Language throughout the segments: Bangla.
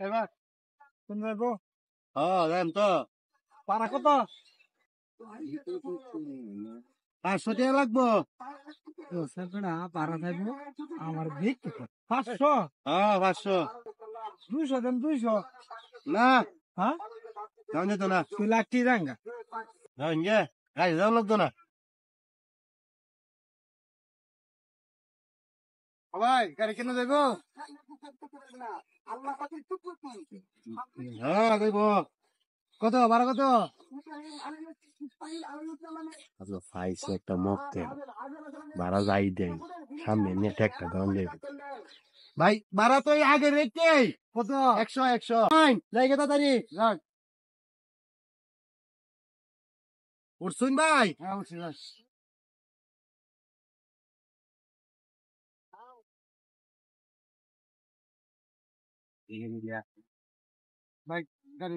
এবার কোন যাবো? যাইম তো। পারা কত? 500 টাকা লাগবো। পারা যাইবো আমার ভিক 500 500। 200 দেন 200 না হ্যাঁ যাওয়া যেত না। তুই লাখটি রাঙ্গা যাওয়া গে গাড়ি যাওয়া লাগতো না। ভাই গাড়ি কেন যাইবো? যাইব। কত ভাড়া কত? আচ্ছা ফাইছে একটা মকটেল ভাড়া যাই দেয় সামনে নেট একটা দাম দেবে ভাই ভাড়া তো এই আগের রেটে কত? 100 জায়গা তাড়াতাড়ি যাক উঠছুন ভাই হ্যাঁ উঠছি যাক ভাই গাড়ি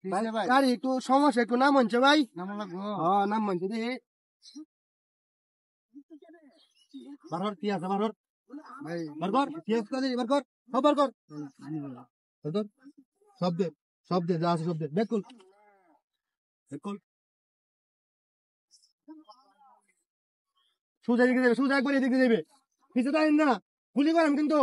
ভাই ভাই গাড়ি একটু সমস্যা একটু নাম হচ্ছে ভাই নাম লাগবো নাম হচ্ছে দি বারবার কি আছে বারবার ভাই বারবার কি আছে তাহলে বারবার খবর কর তোর সব দে যা আছে সব দে বেকুল বেকুল সুজা দিকে দেবে সুজা একবার এদিকে দেবে পিছে তাই না গুলি করেন কিন্তু